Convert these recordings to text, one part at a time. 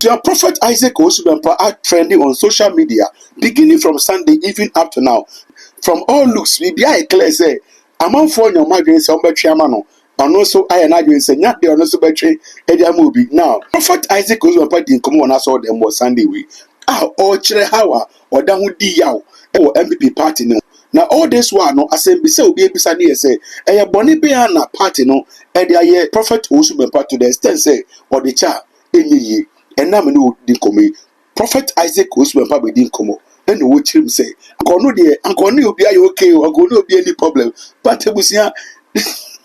The Prophet Isaac Osubempa are trending on social media beginning from Sunday even up to now. From all looks, we be clear say among for your migrants on Betramano, and also I and I say not the honest betray Edia movie. Now, Prophet Isaac Osubempa didn't come on us all them was Sunday week. Or Chirehawa or Dahudi Yao or MPP party no. Now all this one no assembly say obi ebisa ne say e boni be na party no e dey Prophet Osubempa to the extent say or the cha enyi and na me no di komi Prophet Isaac Osubempa be di komo and wo chirim say anko no obi aye okay anko no obi any problem but ebusia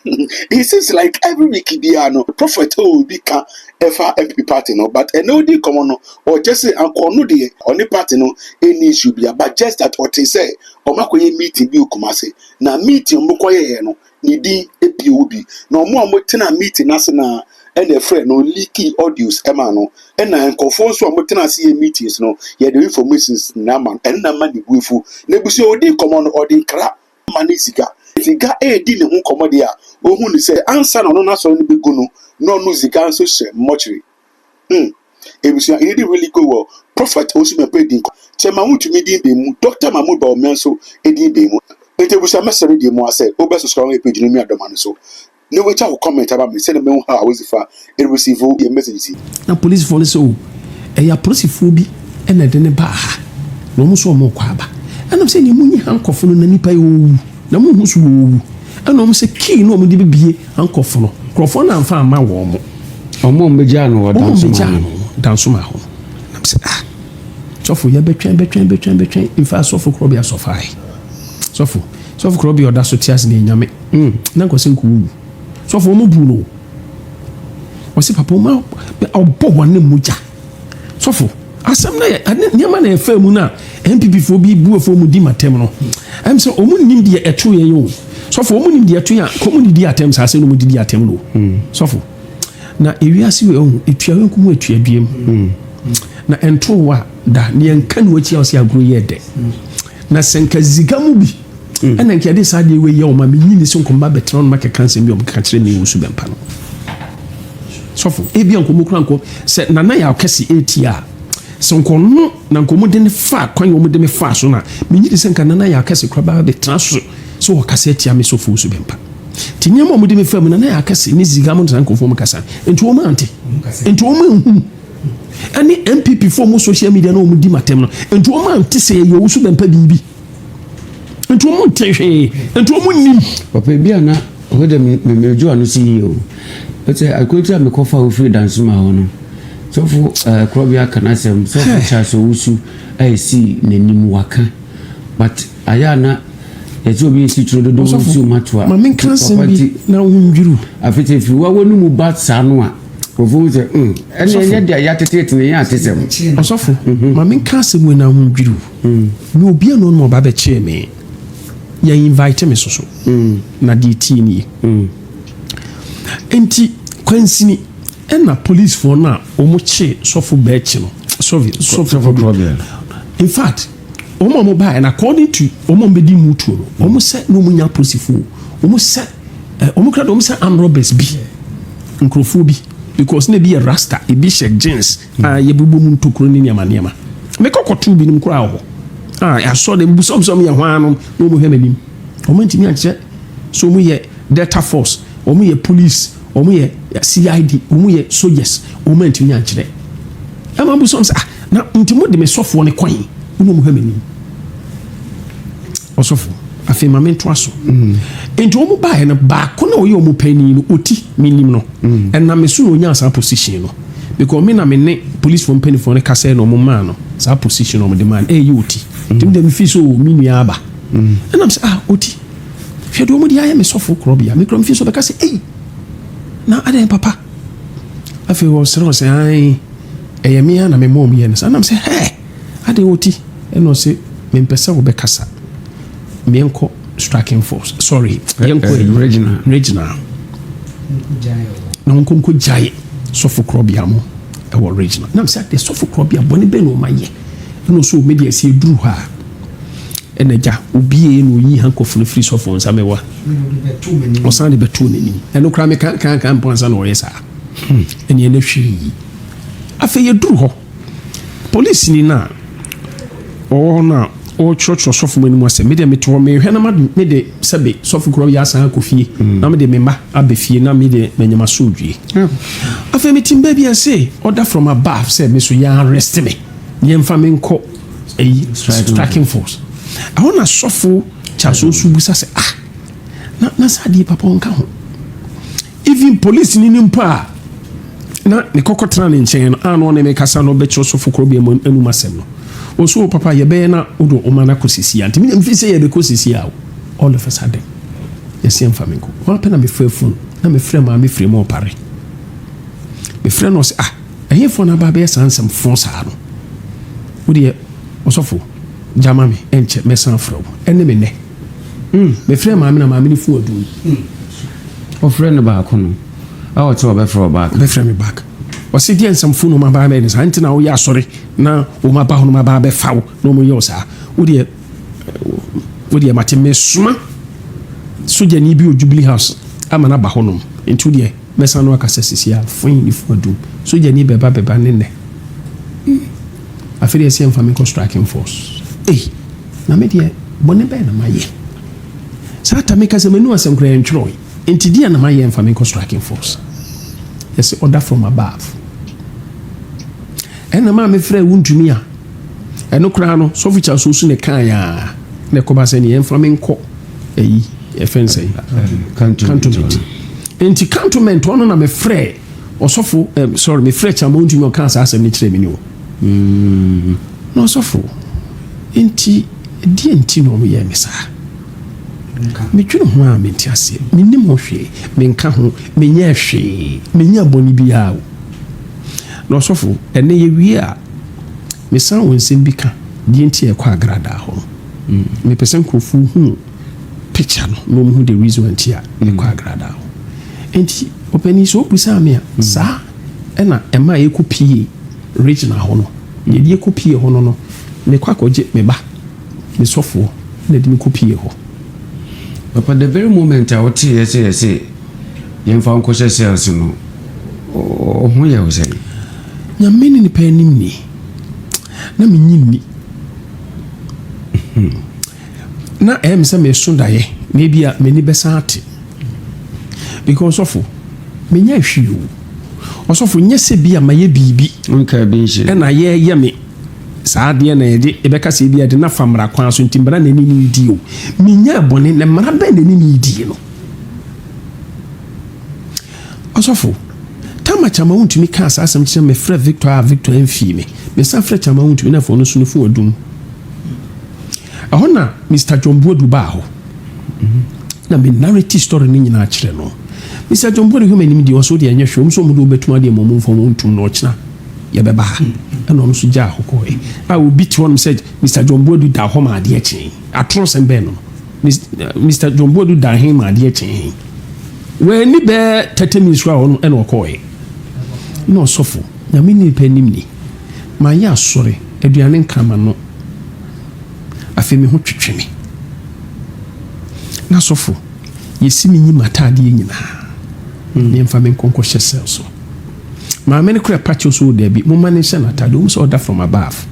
it seems like every week no Prophet will be can ever MP party no but no di come no or just say anko no dey only party no any issue be but just that what he say o makoye meeting bi Kumasi na meeting mokoye no ni di EPOB na omo tena meeting na se na and a friend no leaky audios no and na nkofo so tena se meetings no ye the informations na man and na man di bufu na busi odi come on or di kra manizika Ziga di ne ho komode a ohun ni say answer no na so ni begunu no zika so she mortuary ebusia it didn't really go well. Prophet Osubempa din Chema Mutumi din be mu Dr. Mahmoud Bawumia so edin be mu ebusia message di mu ase obe subscribe page no mi adoma no so no wait to comment about me say me ho how is fa e receive the message na police for so ya police fo bi e na de ne ba no mo so mo kwa ba anam say ni munyi hankofo no na nipa yo na mo hu so wo ana mo se key no mo de bibie ankofo no krofo na amfa ama wo mo omo mbegya no danso ma ho na se sofo ya betwen infa sofo krobia sofai sofo krobia oda so tias na nyame na kwase nku sofo mo bu no wose papa ma obo wane muja sofo asem na nyama na efa mu na MPP fo bi bu fo mu di matem no am say omu nim de eto ye yo sofo omu nim de eto ya community atem sa se no mu di atem no sofo na ewiase we ohun etua wenku mu etua biem na ento wa da ne enka no achi ose agro ye de na senka ziga mu bi ena nke de sa de we ye o ma me nyini so nkomba betron ma keka nsem bi o ka kire ne Osubempa no sofo ebi anko mu kranko se nana ya okesi etia sonkono na nkomo de ne fa kwan wo de me fa so na me nyidi senka nana ya okesi kraba be transfer so okase etia me sofo Osubempa tinyama mo de me fa mu nana ya okesi ni ziga mo nko fo mo kasa enti wo ma ante enti wo ma hu ani MPP for mo social media no mo di matem no enti wo ma ante se ye Osubempa bibi enti wo mo tehwe enti wo mo nim papa bia na wo de me jo anu CEO ete akwetira me kofa wo free dance ma ho no so for krobia kanasem so for chaso wusu si nanim waka but ayana yeto bi si tro do wusu matwa ma men kansen bi na wunduru afite fi wa wonu mu bat sa no a ofo se ene de ya tete ne ya tesem osofo ma men kansen we na wunduru no obi no no ba be che me ya invite me so na DT ni enti kwansini ena police for na omoche sofo bechi no sofo problem in fact omo mo ba and according to omo mbedi mutu no omo se no munya posifo omo se omo kra omo se am robbers bi nkrofo bi because na bi a rasta e bi shek jeans ye bubu mu ntokro ni niama me kokotu bi nim kra ho I saw them some ya hwanu no mo hemanim omo ntimi anche so mo ye Delta Force omo ye police omo ye CID omo ye soldiers omo ntimi anche ama bu some na ntimo de me sofo ne kwan no mo hemanim osofo afema mento aso enti omo ba na ba ko na oye omo pani no oti minim no and na mesu no nya sa position no because me na me ne police from penny for ne kase no omo man no sa position omo de man oti tim de me fi so mi nua aba and am say oti hwe do omo de aye me sofo krobia me krom fi so be kase na aden papa afi wo say ai me na me mom ye na am say aden oti eno say me mpesa wo be kasa Mienko striking force. Sorry, regional. Na nkonko jaye sofo krobia mo e wo regional. Na mse ade sofo krobia boni be no maye. No so media se duru ha. Eneja obie no yi hankofu no free sofo nsa mewa. O san de betu nani. Eno kra me kan ponsa no yesa. Eni ene hwi. afei yɛduru hɔ police ni na ɔwɔ na ɔkyerɛkyerɛ sɔfo mu anim asɛ mede mete hɔ mehwɛ na mede sɛbe sɔfo korɔ yɛ asan akɔ fie na mede me mma aba fie na mede manyama so odwie afei metim baabi a se order from above sɛ me so yɛ arrest me yɛmfa me nkɔ ayi striking force ɛhɔ na sɔfo kyaso so busa sɛ na saa deɛ papa ɔnka ho even police ni mpo a na ne kɔkɔtena ne nkyɛn no ana ɔne me kasa no bɛkyerɛ sɔfo korɔ bi anum asɛm no ɔso papa yɛbɛyɛ na wodo ɔma no kɔsisia nti mene mfi sɛ yɛbɛkɔsisia a all of a sudden yɛsiɛ mfa me nkɔ wɔapɛ na mefrɛ phone na mefrɛ maa mefrɛ ma ɔpare mefrɛ no sɛ ɛyɛfoɔ no aba bɛyɛ saa nsɛmfoɔ saa no wodeɛ ɔsɔfo gyama me ɛnkyɛ mɛsan frɛ wo ɛne me nnɛ mefrɛ maame na maame no fu adum ɔfrɛ no baako no ɔte ɔbɛfrɛ baako bɛfrɛ me back ɔsɛ deɛ nsɛmfo no mabaa bɛyɛ ne saa nti na woyɛ asɔre na wɔmaba hɔ no mabaa bɛfa wo na ɔmyɛ wo saa wodeɛ mate mesoma sogyani bi wɔ Jubilee House ama no aba hɔ nom nti wodeɛ mɛsa no aka sɛ sisi a foin ne fu adum sogyani bɛba ne nnɛ afei deɛ ɛsɛ mfa me nkɔ striking force na medeɛ bɔne bɛɛ na mayɛ saa ta meka sɛ manu asɛm kora yɛntwerɛ nti deɛ na mayɛ mfa me nkɔ striking force yɛsɛ order from above ɛna maa mefrɛ wo ntumi a ɛno koraa no sɔfikya so so ne kaeɛ a na ɛkɔba sɛ ne yɛmfa me nkɔ ayi yɛfɛn sɛ cantonment nti cantonment ɔno na mefrɛ ɔsɔfo mefrɛ kyama ntumi ɔka saa asɛm no kyerɛ me ne o na ɔsɔfo nti deɛ nti na ɔmo yɛ me saa metwene ho a mente aseɛ mennim ho hwee menka ho menyɛ hwee menya bɔne biaa o na ɔsɔfo ɛnɛ yɛwie a mesan wɔ nsɛm bi ka deɛ nti ɛkɔ agradaa hɔ no mepɛ sɛ nkurɔfoɔ hu picture no na ɔmhu the reason nti a ɛkɔ agradaa hɔ enti ɔpani sɛ ɔbusaa me a saa ɛna ɛma yɛkɔ pie regional hɔ no yɛde yɛkɔ pie hɔ no mekɔ akɔgye me ba me sɔfoɔ na de mekɔ pie hɔ papa the very moment a wote yɛsɛ yɛmfa nkɔhyɛ sales no ɔho yɛ wo sɛ nyame ne nipa anim ni na menyinni na ɛyɛ me sɛ meso daeɛ na ebi a m'ani bɛsan ate because ɔsɔfo menya ahwi o ɔsɔfo nyɛ sɛ bi a mayɛ biribi nka bi nhyɛ ɛna yɛyɛ me saa adeɛ na yɛde ɛbɛka sɛ bi ade na fa mmara kwan so nti mmara n'ani ne di o menya bɔne na mmara bɛn n'ani ne di no ɔsɔfo tama chama wontumi ka saa asɛm kyerɛ me frɛ Victor mfie me sa frɛ chama wontumi na fo no so no fu adum ɛhɔ na Mr. John Boadu baa hɔ na me narrative story ne nyinaa kyerɛ no Mr. John Boadu hwɛ m'anim deɛ ɔso deɛ ɛnyɛ hwɛ so mu de wobɛtuma deɛ mɔmo mfɔ mo ntum na ɔkyena yɛbɛba ha ɛna ɔno so gyaa hɔ kɔɛ a obi te hɔ nom sɛ Mr. John Boadu da hɔ ma adeɛ kyɛn atoro sɛm bɛɛ no Mr. John Boadu da he ma adeɛ kyɛn w'ani bɛɛ 30 minutes kora hɔ no ɛna ɔkɔɛ na ɔsɔfo nyame nipa anim ni ma yɛ asɔre aduane nkrama no afei me ho twetwe me na sɔfo yɛsi me nyim ataadeɛ nyinaa yɛmfa me nkɔnkɔ hyɛ sɛl so maame no kora patio so da bi mo ma ne hyɛ n'ataade wo sɛ order from above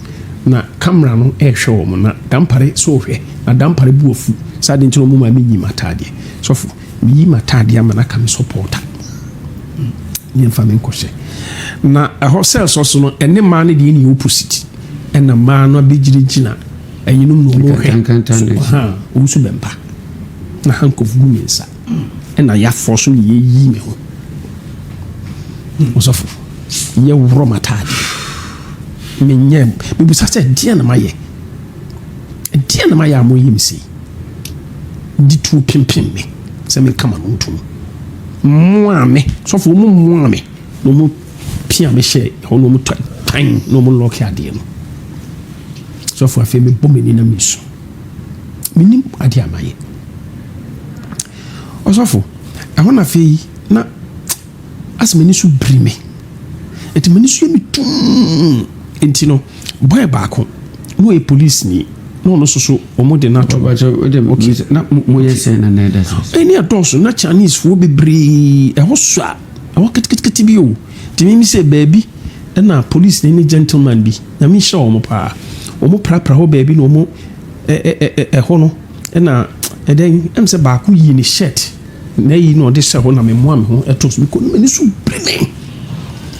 na camera no ɛhwɛ wɔ mo na dampare so hwɛ na dampare bu afu saa de nkyɛn mo ma me nyim ataadeɛ sɔfo me nyim ataadeɛ ama na ka me supporter yɛmfa me nkɔhyɛ na ɛhɔ sales so no ɛne maa no deɛ ne opposite ɛna maa no abɛgyinagyina ɛyinom no ɔmo hwɛ ɔmu so bɛmpa na handcuff gu me nsa ɛna yɛafɔ so ne yɛyi me ho ɔsɔfo yɛworɔ m'ataade menyɛ mebusa sɛ deɛ na mayɛ a moyɛ me sei di tuo pimpim me sɛ menka ma no ntom mmoa me sɔfo ɔmu mmoa me na ɔmu pia me hyɛ hɔ na ɔmu tan na ɔmu lɔke adeɛ no sɔfo afei mebɔ m'ani na mesu menim adeɛ a mayɛ ɔsɔfo ɛhɔ na afei na asɛ m'ani so biri me ɛti m'ani so yɛ me tum enti no bɔyɛ baako na ɔyɛ police ni na ɔno soso ɔmo de na to na moyɛ sɛ na na ɛda sɛ ɛni adɔso na Chinese foɔ bebree ɛhɔ so a ɛhɔ ketekete bi o nti mimi sɛ baabi ɛna police ne gentleman bi na me hyɛ wɔn paa wɔn prapra hɔ baabi na wɔn ɛhɔ no ɛna ɛdɛn ɛm sɛ baako yi ne shirt na yi na ɔde hyɛ hɔ na me moa me ho ɛto so me kɔ me ni so breme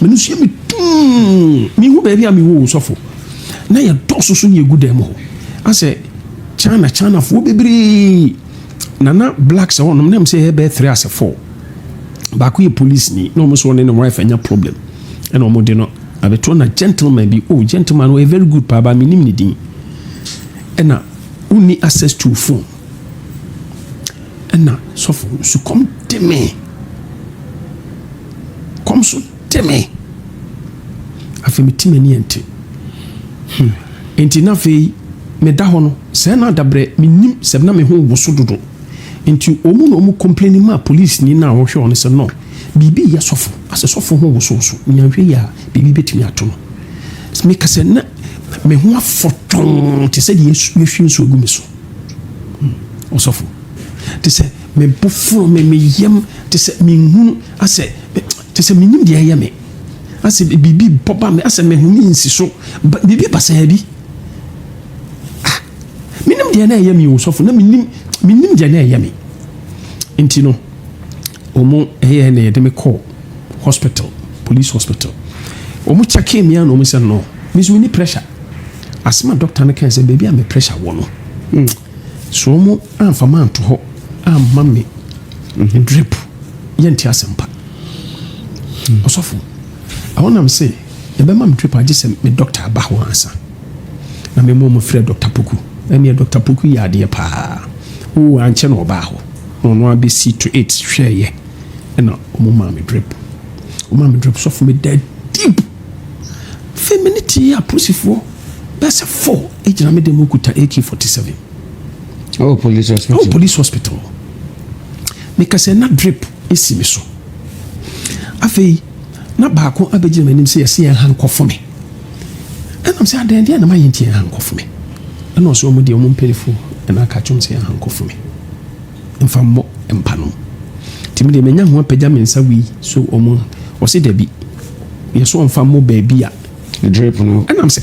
me ni so yɛ me me hu baabi a me wo sɔfo na yɛ dɔso so yɛ gu dɛm hɔ asɛ China fo bebree na blacks hɔ nom nam sɛ yɛ bɛɛ 3 as 4 baako yɛ police ni na ɔmo so ne wife anya problem ɛna ɔmo de no abɛto na gentleman bi gentleman wɔ very good pa ba me nim ne din ɛna wonni access to phone ɛna sɔfo so kom so deme afei me tim ani ente enti na afei me da hɔ no sɛ na dabrɛ me nim sɛ na me ho wo so dodo enti omu na omu complain ma police ni na wo hwɛ on sɛ no bibi yɛ sɔfo asɛ sɔfo ho wo so nyanhwɛ ya bibi betumi ato no me ka sɛ na me ho afoton te sɛ de yɛhwɛ nso gu me so ɔsɔfo te sɛ me bofo me yam te sɛ me hu asɛ te sɛ me nim de ɛyɛ me asɛ bibi boba me asɛ me hu ni nsi so bibi basa bi me nim de na ɛyɛ me ɔsɔfo na me nim de na ɛyɛ me enti no omo ɛyɛ na yɛde me call hospital police hospital omo check me an omo sɛ no me so ni pressure asema doctor no kan sɛ baby am pressure wɔ no so omo amfa man to hɔ amma me drip yɛnti asempa ɔsɔfo awonam sɛ yɛbɛma me drip agye sɛ me doctor aba hɔ ansa na me mo frɛ Dr. Poku ɛne Dr. Poku yɛ adeɛ paa ankyɛ na ɔbaa hɔ no abɛsi to 8 hwɛɛyɛ ɛna ɔmo ma me drip sɔfo me da deep femininity a polisifoɔ bɛsɛ 4 ɛgyina me de mu kuta AK-47 police hospital meka sɛ na drip ɛsi me so afei na baako abɛgyina m'anim sɛ yɛsɛ yɛn hankɔfo me ɛnam sɛ adandeɛ na mayɛ nti yɛn hankɔfo me ɛna ɔsɛ ɔmo deɛ ɔmo mpɛrifo ɛna aka twom sɛ yɛn hankɔfo me mfa mmɔ mpa no nti me deɛ manya ho apagya me nsa wii so ɔmo ɔsɛ dabi yɛsɛ ɔmfa mmɔ baabi a drip no ɛnam sɛ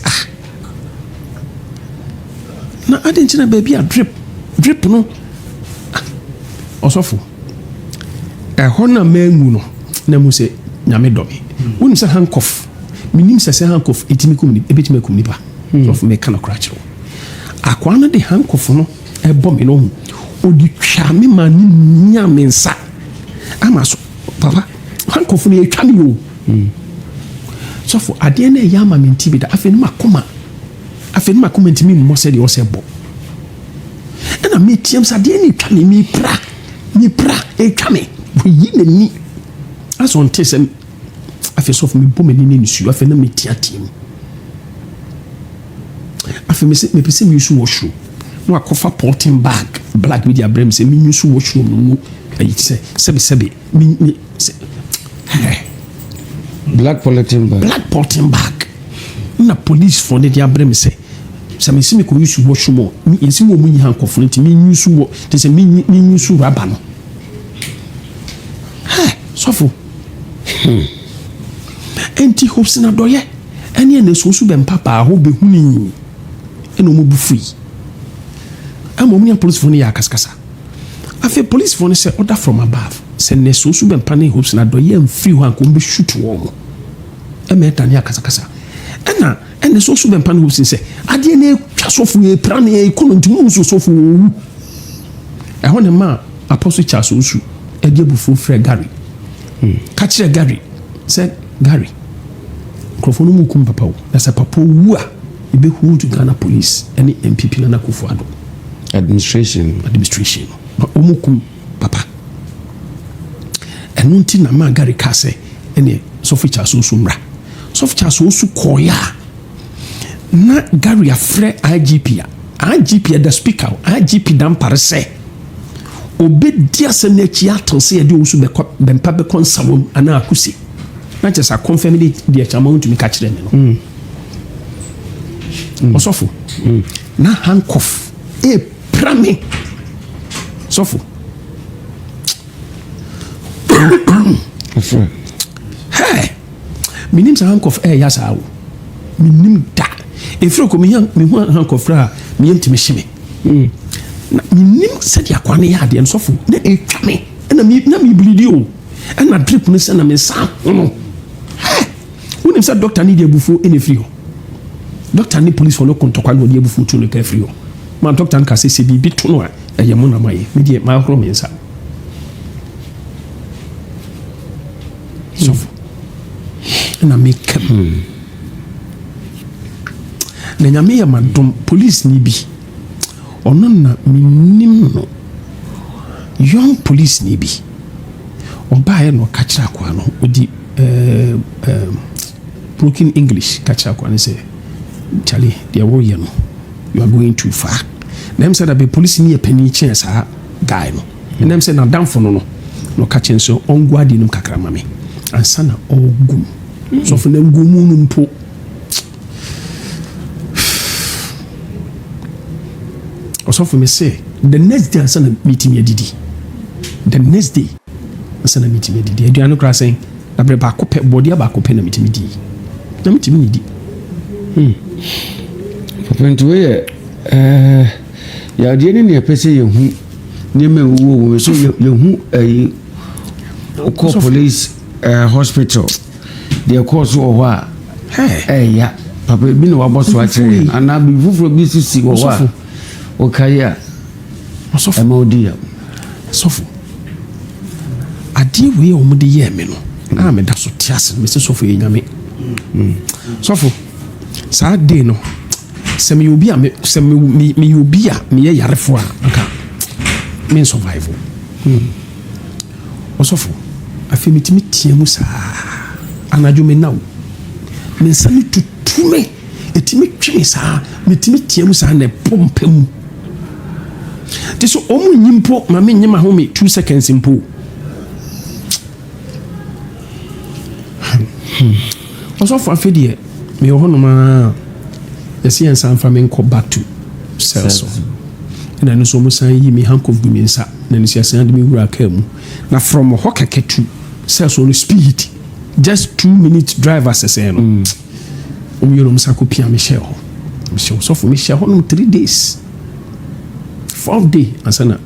na ade nkyina baabi a drip no ɔsɔfo ɛhɔ na mangu no na mu sɛ nyame dɔme wonim sɛ handcuff menim sɛ handcuff ɛbɛtumi akum nipa sɔfo meka no kora kyerɛ wo akoa no de handcuff no ɛbɔ me no ho ɔde twa me ma ne nya me nsa ama so papa handcuff no yɛtwa me o sɔfo adeɛ no ɛyɛ ama me nti bi da afei no makoma ntimi mmɔ sɛ deɛ ɔsɛ bɔ ɛna metiam sɛ adeɛ no ɛtwa me mepra ɛtwa me wɔyi n'ani asɛ ɔnte sɛ afei sɔfo mebɔ m'ani ne nsuo afei na metiatia mu afei mepɛ sɛ meyu so washroom na wakɔfa porting bag black bi de abrɛ me sɛ menyu so washroom no mu ayi sɛ sɛbesɛbe black porting bag na police fo ne de abrɛ me sɛ mesi me kɔ use washroom yɛsi mo mu nyi hankɔfo no nti menyu so wɔ te sɛ menyu so raba no sɔfo enti hopes na dɔyɛ ɛne ɛna so bɛmpa paa hɔ bɛhuni ɛna ɔmo bu free ama ɔmo ne police fo no yɛ akaskasa afei police fo no sɛ order from above sɛ ne so bɛmpa ne hopes na dɔyɛ mfiri hɔ anko ɔmo shoot wɔn mo ɛma ɛda ne akasakasa ɛna so bɛmpa ne hopes sɛ adeɛ na atwa sɔfo yɛ pra ne ɛkɔ no ntumi nso sɔfo owu ɛhɔ ne ma apostle Charles Osu ɛde abufuo frɛ Gary ka kyerɛ Gary sɛ Gary nkurɔfoɔ no mu kum papa wo na sɛ papa wu a ɛbɛhu to Ghana police ɛne MPP Nana Akufo-Addo administration na ɔmu kum papa ɛno nti na ma Gary ka sɛ ɛne sɔfo Charles Osu mmra sɔfo Charles Osu kɔɔyɛ a na Gary afrɛ IGP da speaker IGP da mpare sɛ obedi asɛm no akyi atɔn sɛ yɛde ɔsu bɛmpa bɛkɔ nsawam anaa akuse na kyɛ sɛ akɔmfɛm de akyama wontumi ka kyerɛ me no ɔsɔfo na handcuff ɛpra me sɔfo menim sa handcuff ya sa wo menim da efiro ko me hu handcuff ra me yentime hyeme na menim sɛ dia kwane ya de nsofo na etwa me na me bleed o na drip no sɛ na me sa no wonim sɛ doctor ni de abufuo ene firi ho doctor ni police for no kontokwa no de abufuo tu no ka firi ho ma doctor nka sɛ bibi to no a ɛyɛ mo na maye me de ma horo me nsa sofo na me kam na nyame yɛ madom police ni bi ɔno na menim no young police ni bi ɔbaeɛ no ɔka kyerɛ akoa no ɔdi broken English ka kyerɛ akoa no sɛ Charlie deɛ wɔyɛ no you are going too far na ɛm sɛ da bɛ police ni yɛ pani kyɛn saa guy no na ɛm sɛ nadamfo no na ɔka kyerɛ sɛ ɔngu ade nom kakra ma me ansa na ɔgum sɔfo na ngumu no mpo ɔsɔfo me sɛ the next day ansa na meeting adidi the next day ansa na meeting adidi aduane koraa sɛn na berɛ baako pɛ bɔdeɛ baako pɛ na meeting di na meeting ni di papa nti woyɛ yadeɛ ne ne yɛpɛ sɛ yɛhu nneɛma ɛwuwo wɔ so yɛhu ayi wokɔ police hospital deɛ kɔɔ so wɔ hɔ a ɛya papa bi na wabɔ so akyerɛ anaa bi foforɔ bi sisi wɔ hɔ a okaye a ɛma odi ya sɔfo adeɛ wei a wɔde yɛ me no a meda so te ase me sɛ sɔfo yɛ nyame sɔfo saa day no sɛ me obi a me obi a meyɛ yarefo a anka me survive ɔsɔfo afei metumi tia mu saa anadwo me naw me nsa me tutu me ɛtumi twe me saa metumi tia mu saa na ɛpɔmpa mu te so ɔmo nyimpo ma me nyima ho me 2 seconds mpo ɔsɔfo afei deɛ me wɔ hɔ noma yɛsɛ yɛn san fa me nkɔ back to cells na no so mo san yi me handcuff gu me nsa na ne sia san de me wura kaa mu na from hɔ kɛkɛ to cells on speed just 2 minutes drive asɛsɛ no omo yɛ no mo sa ko pia me hyɛ hɔ me hyɛ ɔsɔfo me hyɛ hɔ no 3 days 4th day ansa na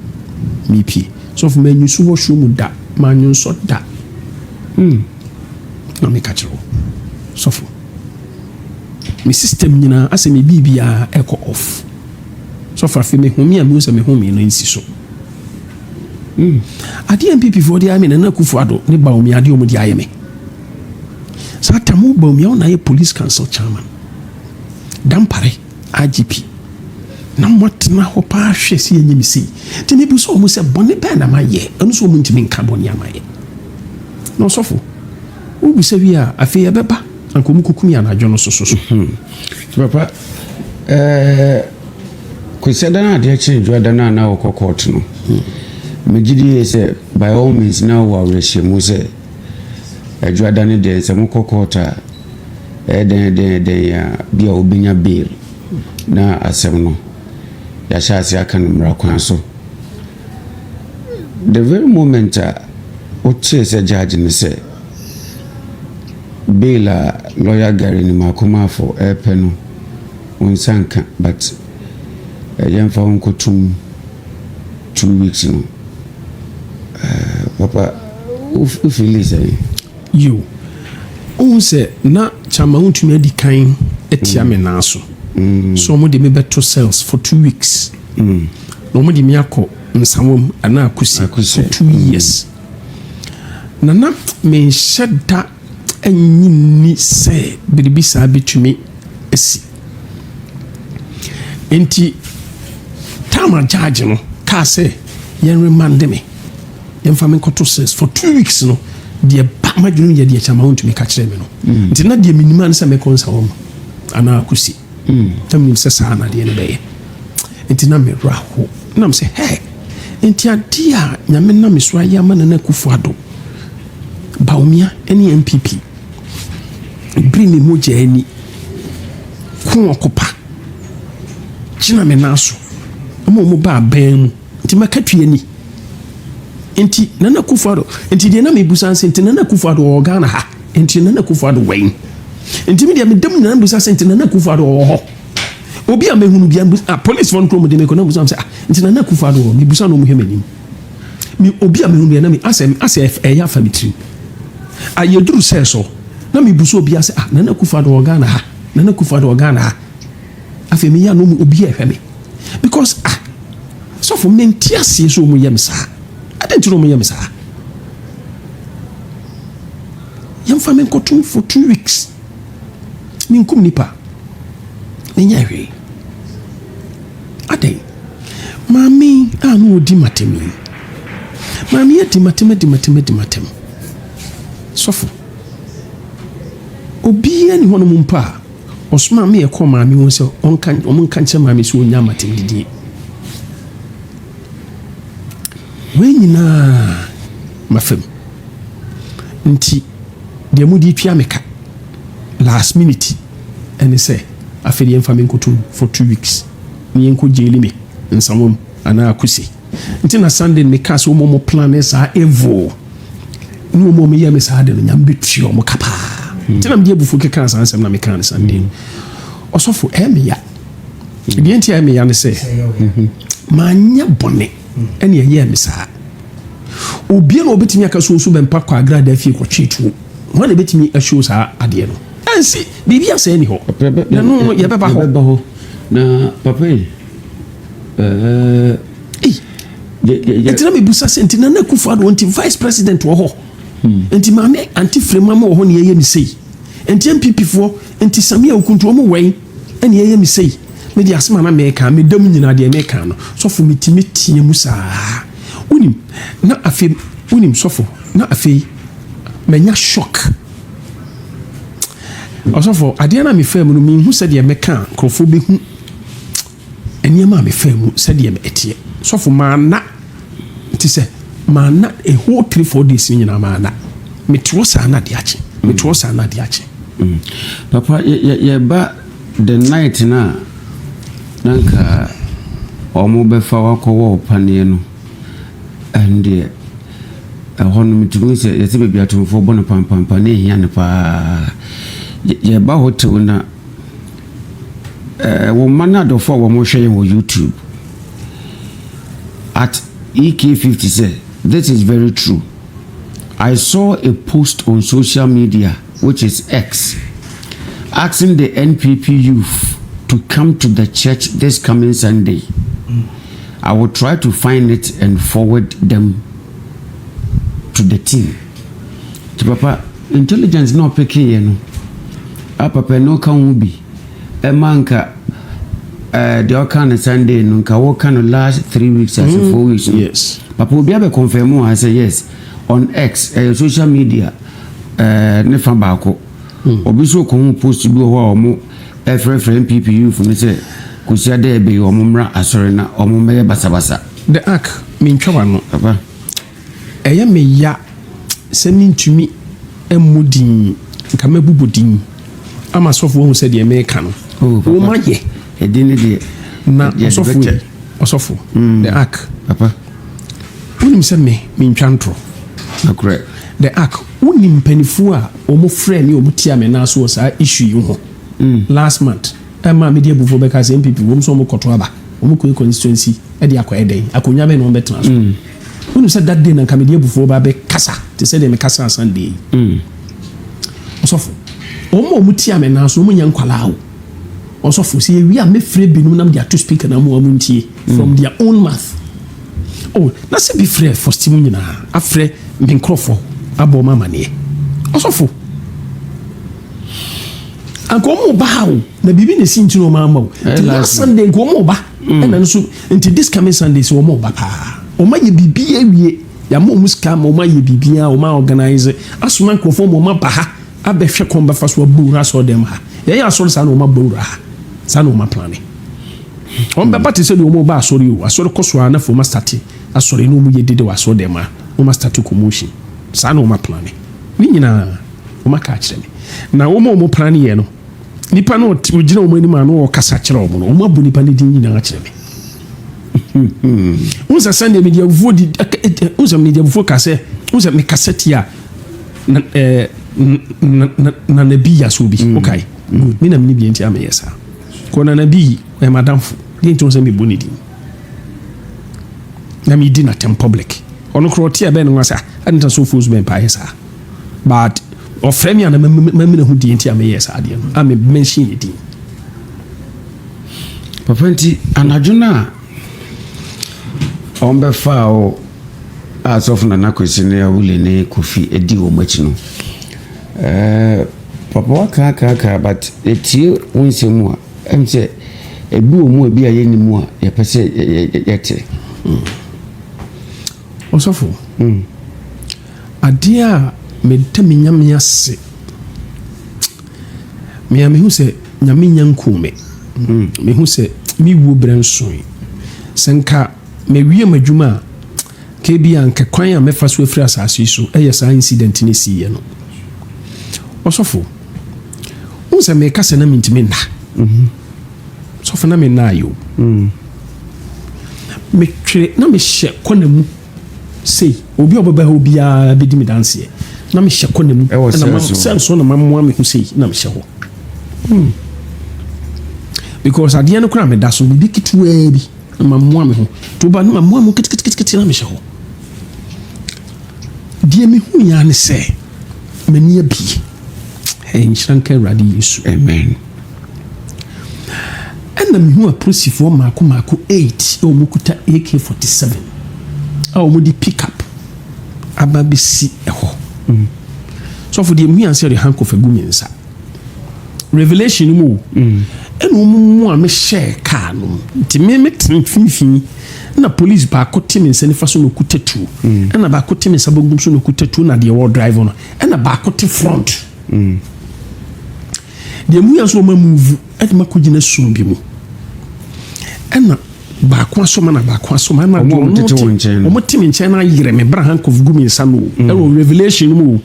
me pie sɔfo ma nyu so wɔ show mu da ma nyu nso da na me ka kyerɛ sɔfo me system nyina asɛ me bibia ɛkɔ off sɔfo afei me home a me sɛ me home no nsi so adeɛ MPP for de ame na Akufo Addo ne ba omi adeɛ omo de ayɛ me saa tamu ba omi na yɛ police council chairman dampare IGP na motena hɔ pa hwɛ sɛ yɛnyɛ me sei nti ne bu sɛ ɔmo sɛ bɔne bɛɛ na mayɛ ɛno sɛ ɔmo ntimi nka bɔne amayɛ na ɔsɔfo wobu sɛ wie a afei yɛbɛba anka ɔmo kɔkum yɛ anadwo no soso papa kwasiada no adeɛ kyerɛ dwada no a na wɔkɔ court no megyedi yɛ sɛ by all means na wɔ awerɛhyɛ mu sɛ adwada no deɛ sɛ mokɔ court a ɛdɛn a bi a wobɛnya bail na asɛm no yɛahyɛ ase aka no mmara kwan so the very moment a wotee sɛ judge ne sɛ bail a lawyer Gary ne Makomafo ɛpɛ no wonsa nka but yɛmfa wo nkɔtum 2 weeks no papa wofili sɛ yo ohun sɛ na chama wontumi adi kan atia me naa so so ɔmo de me bɛto cells for 2 weeks na ɔmo de me akɔ nsawam ana akusi for 2 years na me nhyɛ da anyini sɛ biribi saa betumi asi enti tama judge no ka sɛ yɛn remand me yɛmfa me nkɔto cells for 2 weeks no deɛ ba madwene yɛ deɛ chama wontumi ka kyerɛ me no nti na deɛ minima no sɛ mɛkɔ nsawam ana akusi tamnim sɛ saa na deɛ no bɛyɛ nti na merɛ ho nam sɛ hɛ nti adeɛ a nyame na me so ayɛ ama Nana Akufo Addo Bawumia ne MPP bring me mogya ani ko okopa gyina me naso ama mo ba ban mu nti makatwe ani nti Nana Akufo Addo nti de na me busan se nti Nana Akufo Addo Ghana ha enti Nana Akufo-Addo wɛn enti me dia me dem Nana busa sɛ enti Nana Akufo-Addo wɔ hɔ obi a mehunu bia police fon kro mo de me ko na busa sɛ enti Nana Akufo-Addo wɔ me busa no mo hwɛ manim me obi a mehunu bia na me asɛ ɛyɛ afa me tirim ayeduru sɛ so na me busa obi asɛ Nana Akufo-Addo wɔ Ghana ha Nana Akufo-Addo wɔ Ghana ha afei me ya no mu obi a hwɛ me because so for me ntia sie so mo yam saa adɛnti no mo yam saa yɛmfa me nkɔtom for 2 weeks menkum nipa menyɛ hwee adɛn maame a no ɔdi matemi maame yɛ di matem sɔfo obiara ni hɔ no mu mpa a ɔsoma me yɛkɔ maame ho sɛ ɔmo nka nkyɛ maame sɛ ɔnya matem didie wei nyinaa mafam nti deɛ mu di twa meka last minute ɛne sɛ afei deɛ mfa me nkotum for 2 weeks ne yɛnkɔ gyeli me nsamom anaa akuse nti na Sunday meka sɛ ɔmo plan saa evo ne ɔmo yɛ me saa de no nyam betua ɔmo kapaa nti na mede abufu keka saa nsɛm na meka ne Sunday ɔsɔfo ɛmeya deɛ nti ɛmeya ne sɛ maanya bɔne ɛne ɛyɛ me saa obia na obetimi aka so bɛmpa kɔ agrada fie kɔ tweetuo wɔn na betimi ahyew saa adeɛ no ɛnsi biribi asɛ ni hɔ na no yɛbɛba hɔ na papa nti na mebusa sɛ nti Nana Akufo-Addo nti vice president wɔ hɔ nti maame anti frema ma wɔ hɔ ne yɛyɛ me sei nti MPP foɔ nti Samia Okuntu ɔmo wɛn ɛne yɛyɛ me sei me de asema na meka me dam nyina de meka no sɔfo metimi tie mu saa unim na afei unim sɔfo na afei menya shock ɔsɔfo adeɛ na me fam no me hu sɛ de meka krofo be hu eniyama me fam sɛ de me etie sɔfo maana nti sɛ maana a whole 3-4 days nyina maana metwo saa na de akye metwo saa na de akye papa ye ba the night na nanka omo befa wakɔwɔ paneɛ no and ɛhɔ no metumi sɛ yɛsɛ baabi atomfoɔ bɔ no pampampa ne ɛhia no paa yɛba hotel na wo ma no adɔfoɔ a wɔmɔhwɛ yɛn wɔ YouTube at EK50 say this is very true. I saw a post on social media, which is X, asking the NPP youth to come to the church this coming Sunday. I will try to find it and forward them to the team. To Papa, intelligence no peke no. Papa no can be a manka. The kind Sunday no can last 3 weeks or 4 weeks. Yes. Papa will be able to confirm. I say yes on X, social media. Ne fa baako. Obi so ko post bi ho a omo friend NPP youth ne say kusia de be omo mra asore na omo meye basabasa. The ark mentwa no. Papa. Eye me ya se mintumi emudin nka mabubodin ama sofo hu se de me ka no. O ma ye edini de na osofo the ark papa unim se me mentwa ntro na correct the ark unim panifu a omo frɛ ne omo tia me na so sa issue yi ho last month ma media bufo be ka se MPP wom so omo koto aba omo ko constituency e de akɔ eden akonya be no be tena so unim se that day na ka media bufo ba be kasa te se de me kasa Sunday osofo omo tia me na so omo nya nkwala o osofo se wi a me frɛ binum na me to speaker na mo amuntie from their own mouth. Oh, na se bi frɛ for stimu nyina afrɛ me nkrofo abo mama ne osofo ankomo ba o na bibi ne sintino mama o last Sunday ankomo ba na nso into this coming Sunday so mo ba pa o ma ye bibi awie ya mo muska mo ma ye bibi a o ma organize asoma nkrofo mo ma ba ha abɛhwɛ komba fa so abura so dem ha ya asori sa na o ma bura ha sa na o ma plane on be party say o mo ba asori o asori koso na fo ma start asori no mu ye dede wa so dem ha o ma start commotion sa na o ma plane ni nyina o ma ka kyerɛ me na o mo plane ye no nipa no o gina o mani ma no o kasa kyerɛ o no o ma bu nipa ne din nyina kyerɛ me unsa sande media vodi unsa media vodi kase unsa me cassette ya na bi ya so bi okay me na me bi enti am yes ko na bi e madam fo dey enti so me boni di na me di na tem public ono kro tie be no asa anta so fo so be pa yes but of frame na me na hu di enti am yes ade no am mention it papa nti anadwona on be fa o as of na kwesi ne awule ne kofi edi o machi no papa waka but etie wonsemu a emse ebi o mu ebi aye ni mu a ye pese yete osofo adia me taminyam ase me hu se nyame nyankume me hu se mi wo branson senka me wie madwuma ke bia nka kwan a mefa so afiri asase so sa incident ne siye no osofo unse me kase na mintime na sofo na me na yo me twere na me hye konamu sei obi obaba obi a bedi me danse na me hye konamu na ma senso na mammoa me hu sei na me hye ho because ade no kura me da so bi kitu bi na mammoa me ho to ba na mammoa mo kit na me hye ho die me hu ya ne se mani abi nshranka radi Yesu amen na me hu aposifo mako 8 o mukuta AK47 a o mu di pick up aba besi eho so for the me answer the handcuff agumensa revelation mu eno mu a me share car no nti me tinfin na police ba ko timi nsa ni faso no kutatu na ba ko timi sabogum so no kutatu na the wall driver no na ba ko ti front de mu ya so ma move et ma ko gina so bi mu na ba ko so ma na ba ko so ma na do no mo timi nchen na yire me bra handcuff gumi nsa no revelation mu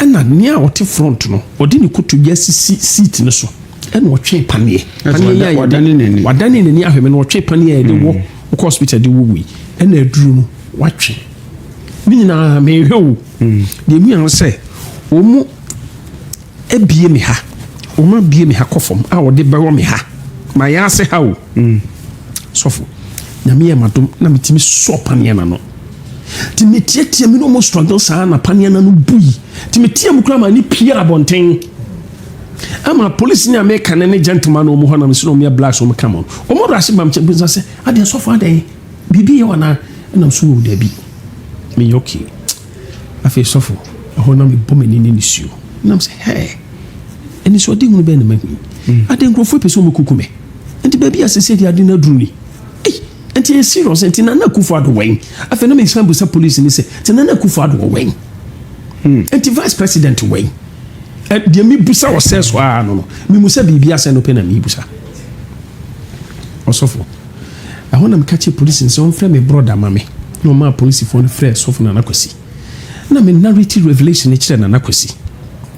na nia o ti front no o di ni kutu ya seat no so na o twe panie ya wadani ni ahwe no o twe panie de wo hospital de wo wi na aduru no watwe mi na me hwe de mu yan se o mu ebie me ha o ma bie me ha kofom a o de bewo me ha ma ya se ha o sofo na me ya madom na metimi so panie na no ti metie me no mo struggle sa na panie na no bui ti metie mu kra ma ni pia abonten ama police ni America na ne gentleman no mo ho na me so no me black so me come on o mo rashi bam chebunza se ade sofo ade bibi ye wana na so wo da bi me yoki afi sofo ho na me bom ni ni suo na me se hey eni so de hu be na mahu ade nkrofo pese mo kukume enti baby asese di ade na duru ni enti e serious enti na kufu ado wen afi na me sambu sa police ni se enti na kufu ado wen enti vice president wen de mi busa wo se so no mi musa bibia se no pe na mi busa osofo ahona mkache police nse on frɛ me brother mame no ma police phone frɛ sofo na nakwasi na me narrative revelation e kire na nakwasi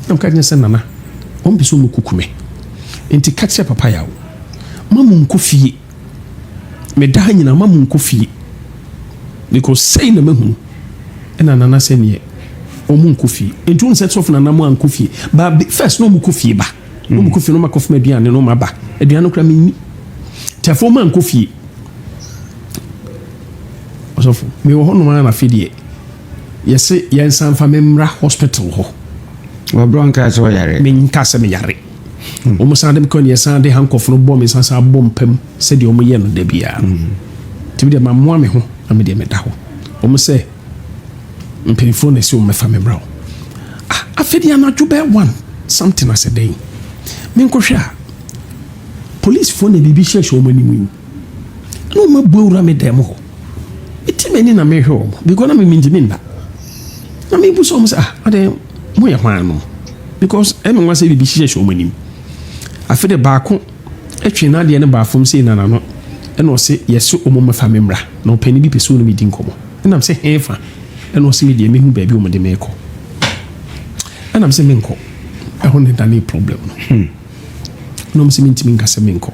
na mkache se nana on biso mu kukume enti kache papa yawo mamu nkofie me da nyina mamu nkofie because say na mahu ena nana se ne omu nkofie enti on set sofo na namu ankofie ba first no mu kofie ba no mu kofie no makof ma aduane no ma ba aduane kra me tefo man kofie osofo me wo hono na fidie yese yensan fa memra hospital ho wa bronka so yare me nka se me yare o mo sande me kon yesan de handcuff no bom sansa bom pem se de o mo ye no da bia tibi de mammoa me ho na me de me da ho o mo se mpelifo na se o me fa me bra afidi anadwo be one something as a day me nkohwa police phone na bibi hye o mani mu no ma buura me dem ho iti meni na me hwe because na me minjimi nda na me buso mo se ade mo ye hwan no because emi nwa se bibi hye o mani afide baako etwe na de ne baafom se na no e no se yeso o mo mafa me mra na opani bi peso no mi di nkomo e na me se hefa e no se me de me hu baabi o mo de me ko e na me se me nko e ho ne da ne problem no no me se me ntimi nka se me nko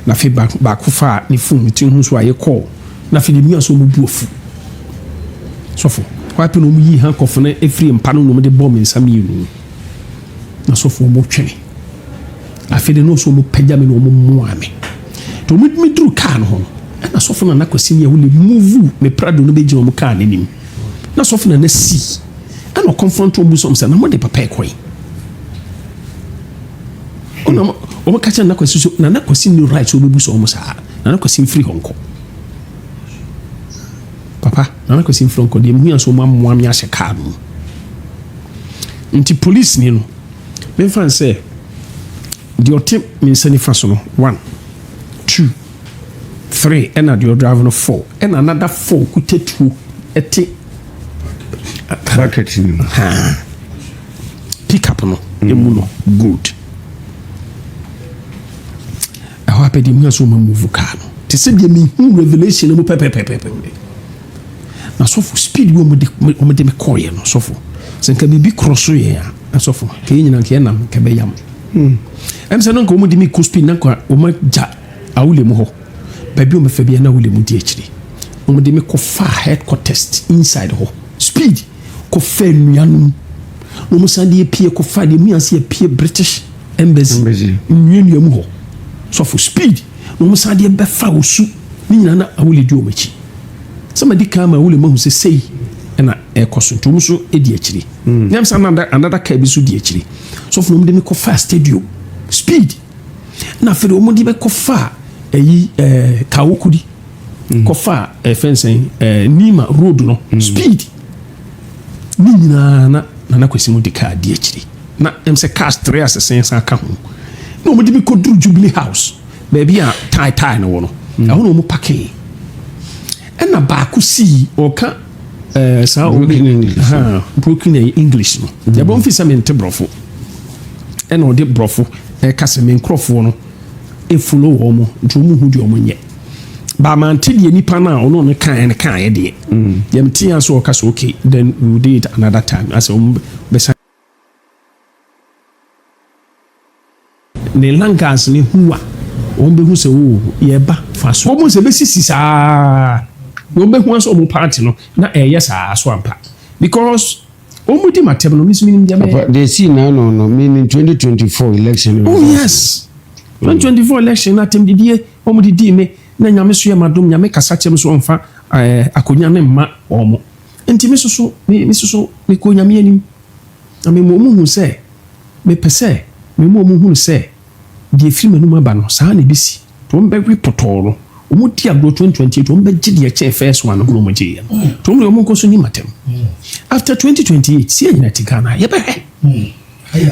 na fe baako fa ne phone ti hu so aye call na fe de mi aso mo buofu sofo wapi no mu yi handcuff na efiri mpa no no de bɔ me nsa mienu na sɔfo mo twene afede no so mo pagya me no mo moa me to mo duru car no ho na sɔfo na kwasi ne wo le move me prado no be gye mo car n'anim na sɔfo na si ana confront omu so na mo de papa ekoi ona mo ka na kwasi so na kwasi no right so bebu so omu sa na kwasi free honko papa na kwasi free honko de mu so mo amoa me ahye car no nti police ni no me fan say the otim me sani fa so no 1 2 3 and the driver no 4 and another 4 kutetu eti bracket pick up no emu no good aho apedi mu so ma move car no te se de me revelation mu pepe na so for speed wo mu de me call ye no so for senka bibi cross ye a so for ke nyina ke nam ke be yam se no ko mu de me ko speed na ko o ma ja awule mu ho baby o me fa bia na awule mu di akiri o mu de me ko far headquarters inside ho speed ko fa nuanum no mu sande pie ko fa de mu anse pie British embassy nuanu mu ho so for speed no mu sande be fa osu ni nyina na awule di o machi somebody come awule mu se sei na ekosonto so edi akiri nyam sa na another car bi so di akiri so for no mu de me ko fa stadium speed na fere o mu de be ko fa eyi kawokudi ko fa fencing Nima road no speed ni nyina na kwesi mu de car di akiri na se cars 3 asesen san ka ho no mu de bi ko duru Jubilee House baby a tie no no aho no mu pake na ba ku si o ka sa o broken English no ya bon fi samente brofo na o de brofo ka se men crofo no e follow wo mo nti mu hu di o mo nye ba man te de nipa na ono ne kan ye de yam tia so o ka so okay then we will do it another time as be ne langas ne huwa o be hu se wo ye ba fa so mo se be sisi sa wo be hu so mo party no na yes so ampa because o mu di matem no mis minim dia me they see now no meaning 2024 election. Oh yes 2024 election na tem didie o mu didi me na nyame so ye madom nyame kasa chem so onfa akonya ne ma o mo enti me so me ko nyame anim na me mo hu se me pese me mo hu se die film anu ma ba no sa na bisi to mbe repotoro o mu dia go 2028 to mbe gide che first one no mo je to mo mo ko so ni matem after 2028 see nyina tikana ye be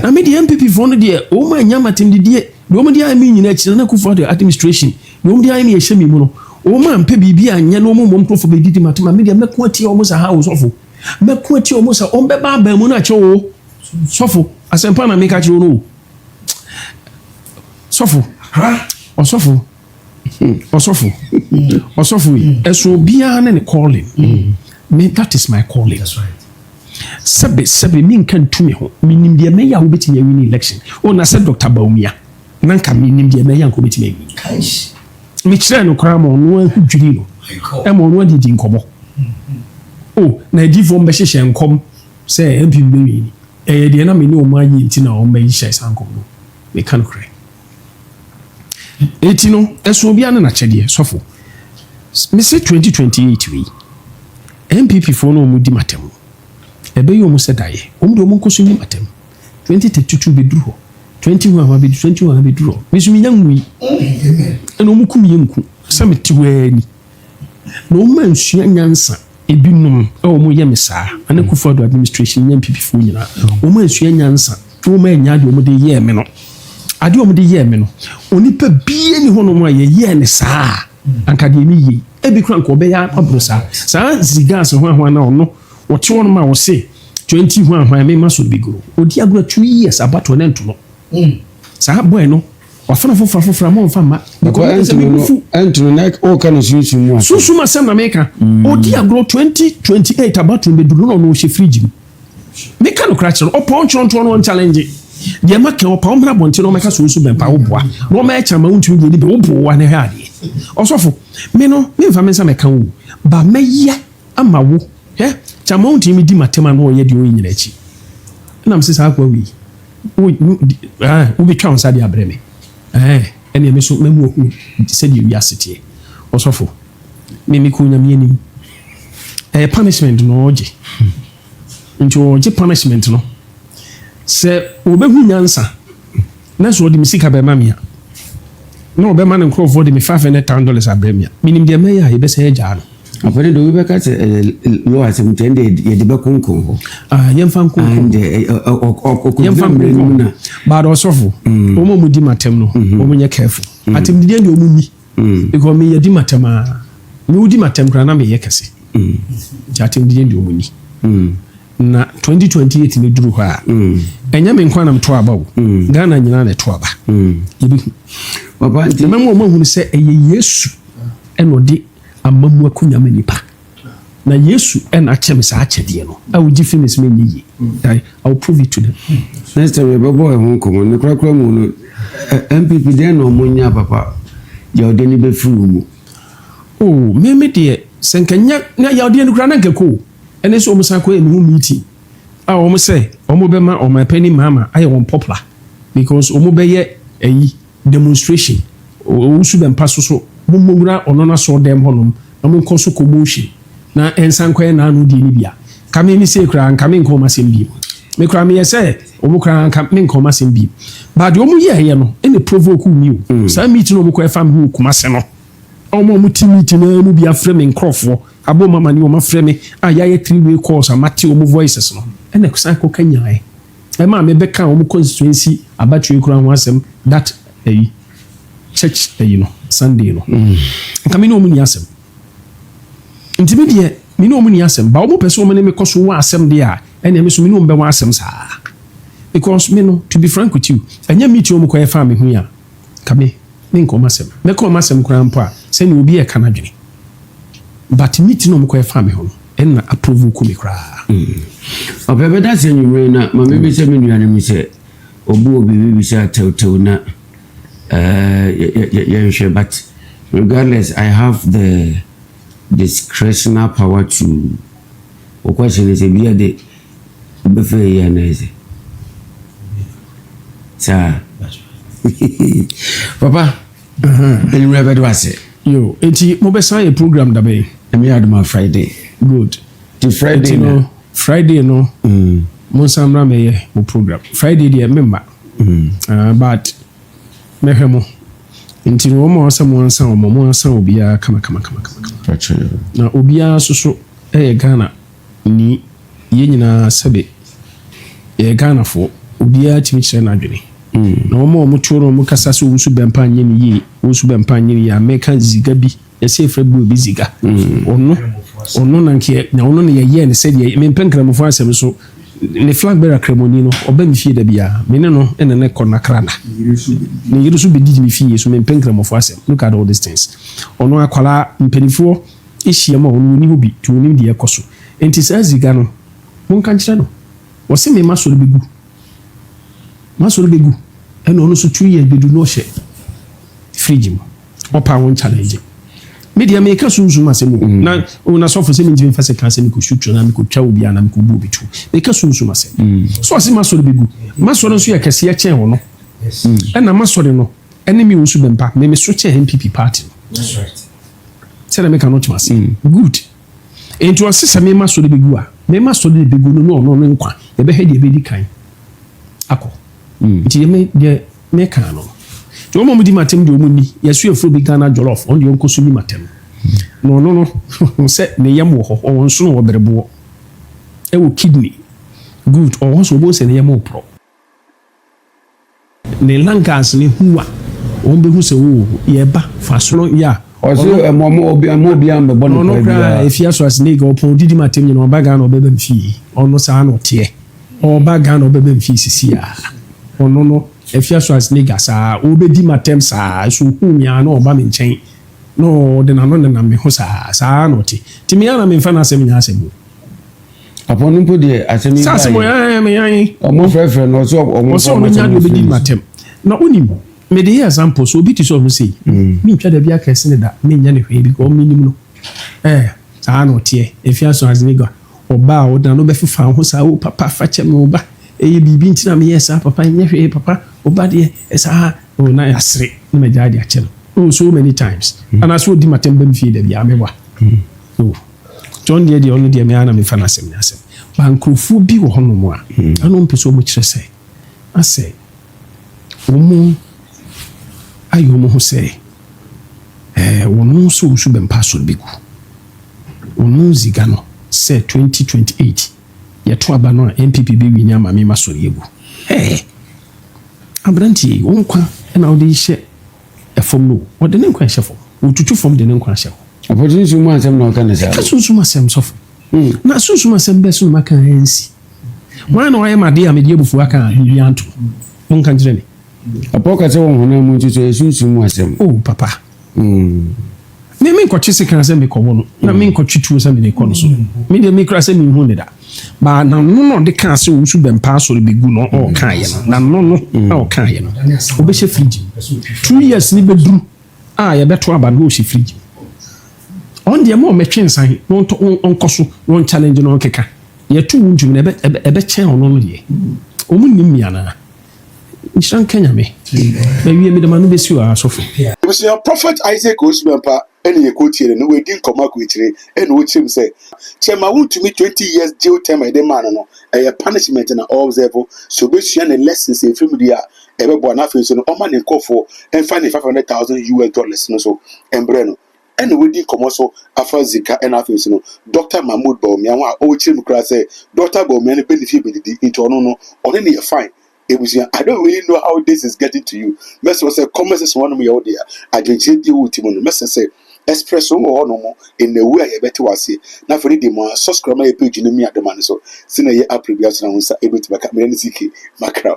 na me the MPP for no dia o ma nya matem didie no mo dia mi nyina chi na ku for the administration no mo dia mi ye hye mu no o ma mpe bibi anya no mo mprofo be didi matem me dia me ko ati o mo sa ha o sofo me ko ati o mo sa o mbe ba ba mu na che o sofo asempa na me ka che o no sofo osofo eso bia na ne calling me that is my calling. That's right. Sebe min kan tumi ho minim de me ya wo beti win election o na se Dr. Baumia na nka minim de me ya ko beti me Kaish. me kire no kra mo no ahudwiri no e mo no didi nkomo o na di fo mbe hyehyɛ nkom se MP be wi ni e de na me ni o ma yi nti na o mba yi hyɛ sankom no me kan kra eti no eso bia na kyede sofo me se 2028 wi MPP fo no mu di matem ebe yo mu se daye o mu nkoso ni matem 2032 be duro 21 be 21 be duro misumi nyanwi eno mu kum ye nku sameti wani no man sua nyansa ebinum e o mu ye mesa ana ku for the administration MPP fo nyina o man sua nyansa o man nya de o mu de ye me no ade o mu de ye me no onipa bie ni hono mu ye ne saa anka de mi ye ebi kran ko be ya abro saa zigas ho na ono wote won ma wo se 20 ho me ma so bigoro odi agro 2 years abato na ntuno saa boy no wafana fofra mo mfa ma entro na o kan susu ma sem na meka odi agro 2028 abato be duro no hye fridge me kan no crash o pon chonto no challenge ye make o pa o mra bonti no meka susu be pa wo boa no ma echa ma untu ye ni be wo boa ne ha ade osofo me no me mfa me nsa meka wo ba me ye ama wo chama wo ntimi di matema no ye de o nyina chi na mse sa akwa wi wo bi twa onsa de abre me ene me so memu ohu se de wi asete osofo me ku nyam yenim punishment no oje nti oje punishment no se obehu nyansa na so de misika be mamia na obema ne nkro de me $500 abremia minim de meya e be se ja no apone do we ka se lo asem tende ye de be konkon ho yemfa konkon and yemfa konkon na ba do sofo omo mu di matem no omo nye careful atem de de omo ni because me ye di matem me udi matem kra na me ye kese atem de de omo ni na 2028 ni duru ha enya me nkwa na mto aba wo Ghana nyina na to aba yebi papa nti memo mo hunu se eye Yesu eno de amamu akunya manipa na Yesu ena akyem sa akyede no awu gifinis me nyi I will prove it to them next time we boy hon komo ne krakra mu no MPP den no munya papa ya odeni be furu mu me de senkanya na ya odeni kra na nkeko ene so omusa ko enu meeting omu say omu be ma omu penny mama aye won popular because omu be ye eyi demonstration osu be mpa so mumura ono na so dem honum na mun koso commotion na ensan kwa na anu di ni bia kame mi say kra nka me nko masem bi me kra me ye say omu kra nka me nko masem bi ba de omu ye no ene provoke mi o sa meeting omu ko e fam hu kuma se no omu meeting na mu bia frame nkrofo abo mama ni omu frame ayaye 3-way calls amati omu voices no ene kusan ko kanyae e ma me be kan omu constituency abatwe kra ho asem that church no Sunday no kame no omu ni asem ntimi de me no omu ni asem ba omu pese omu ne me koso wa asem de a ene me so me no omu be wa asem sa because me no to be frank with you anya meet omu ko e fa me hu ya kame me nko masem me ko masem kra mpo a se ni obi e kana dwene but meet no omu ko e fa me hu en na approve ku me kra obebe da se nyumre na ma me be se me nuane mi se obi bi se tew na yeah, but regardless, I have the discretionary power to. O question is, be the buffet yanese. Sir, Papa, you remember what I said? Yo, enti mo be sign a program da be. Me had my Friday. Good. To Friday no. Friday no. Mo samra me ye mo program. Friday dey member. But mehemo nti no mo asam wansan o mo ansan obia kama na obia soso Ghana ni ye nyina sebe Ghana fo obia timi kire na adwene na mo turo mo kasa so wusu bempa nye ni ye wusu bempa nye ni ya meka ziga bi ya se frebu bi ziga ono na nke na ono ne ye ne se de me penkra mo fa asem so le flag bearer kremoni no oba mi fie da bia me ne no ene ne kona krana ne yirusu be didi mi fie so me penkra mo fo asem look at all these things ono akwala mpenifo ehia ma ono ni hobi to ni de ekoso enti sa ziga no mon kan kire no wo se me masoro begu ene ono so 2 years bedu no hye fridge mo opa won challenge media make sunsun asemu na una so for say me fa se kan se me ko shoot na me ko twa obi ana me ko bu obi tu make sunsun asem so asem masoro begu masoro nso ya kase ya chen ho no na masoro no enemy wo su bempa me so chen MPP party that's right say me cannot mas good into asese me masoro begu a me masoro begu no nkwa ye be he de be di kan akọ nti me kan no to mo di matem de omu ni yesu efro bi Ghana jollof on de onkosu ni matem no se ne yam wo ho on so no berebo e wo kidney good on so bo se ne yam pro ne langas ne huwa on be hu se wo ye ba fa so ya o se mo obi am be bono no bra if ya so as ne go pon di matem ni no ba Ghana obebe mfi ono sa no tie o ba Ghana obebe mfi sisi ya ono no efia so as nigga sa obedi matem sa so humia na oba me nchen no de na no na me ho sa no ti me ana me fa na asem nya asem upon input the asem sa asem ya me yan omo frefre no so omo nya de obedi matem na onim me de example so obi ti so say me twa da bia kese ne da me nya ne hwe bi ko minim no sa no tie efia so as nigga ɔba a ɔda no bɛfefa ho saa o papa fa kyɛ me ɔba ɛyɛ biribi ntina meyɛ saa papa nyɛ hwee papa ɔba deɛ ɛsaa o na yɛasere na magyaa de akyɛ no so many times anaasɛ ɔdi matam ba me fie da biaa meboa John deɛ ɔno deɛ meaa na mefa no asɛm ne asɛm ba nkurɔfoɔ bi wɔ hɔnom a ɛno mpɛ sɛ ɔmu kyerɛ sɛ asɛ ɔmu ayɛ ɔmu ho sɛ wɔno nso wosu bɛmpa asɔre bɛgu wɔno ziga no sɛ 2028 yɛto aba no a MPP bɛwi ne ama mema sɔre yɛgu aberanteɛ wo nkwa ɛna wode hyɛ ɛfam no wɔde ne nkwa hyɛ fam wɔtutu fam de ne nkwa hyɛ hɔ apɔtun su mu asɛm na ɔka ne saa ka sunsum asɛm sɔfo na sunsum asɛm bɛ so no maka ansi wɔn na wɔyɛ made a mede abufuo aka a biribi anto wonka nkyerɛ me apɔ ka sɛ wɔn honam mu nso ɛsunsum mu asɛm o papa me nkɔtwe sika sɛ mekɔwɔ no na menkɔtwe tuo sɛ mede kɔ no so mede mekora sɛ menhu ne da ba na no no de ka sɛ wo so bɛmpa asɔre bɛgu no ɔkaeɛ no na no no na ɔkaeɛ no wobɛhyɛ fridge 2 years ne bɛduru a yɛbɛto aba no wɔhyɛ fridge on deɛ ma ɔmɛtwe nsan na ɔnkɔ so wɔn challenge no ɔnkeka yɛto wo ntumi na ɛbɛkyɛn ɔno no deɛ ɔmu nnim mianaa nhyira nka nyame bɛwie medema no bɛsi wɔ asɔfo ebusua prophet Isaac Osubempa ɛne yɛkɔtie no wɔdi nkɔmmɔ akɔkyire ɛna wɔkyerɛ m sɛ kyɛma wontumi 20 years jail term a ɛde maa no ɛyɛ punishment na ɔobserve so obɛsua ne lessons ɛfiri deɛ a ɛbɛboa no afei so no ɔma ne nkɔfoɔ ɛmfa ne $500,000 no so ɛmbrɛ no ɛna wɔdi nkɔmmɔ so afa zika ɛna afei so no Dr. Mahmood Bawumia ho a ɔkyerɛ mu koraa sɛ Dr. Bawumia no bɛnefie bɛdidi nti ɔno no ɔne ne yɛ fine ebusia I don't really know how this is getting to you message say comment section one mu yɛ there adwenkyerɛ di wo ti mu no message say express wo hɔ no mo in a way a yɛbɛte wase na for the mo subscribe my page no mi adoma no so sina yɛ appreciate na ho nsa ebetuma ka me ne sike makra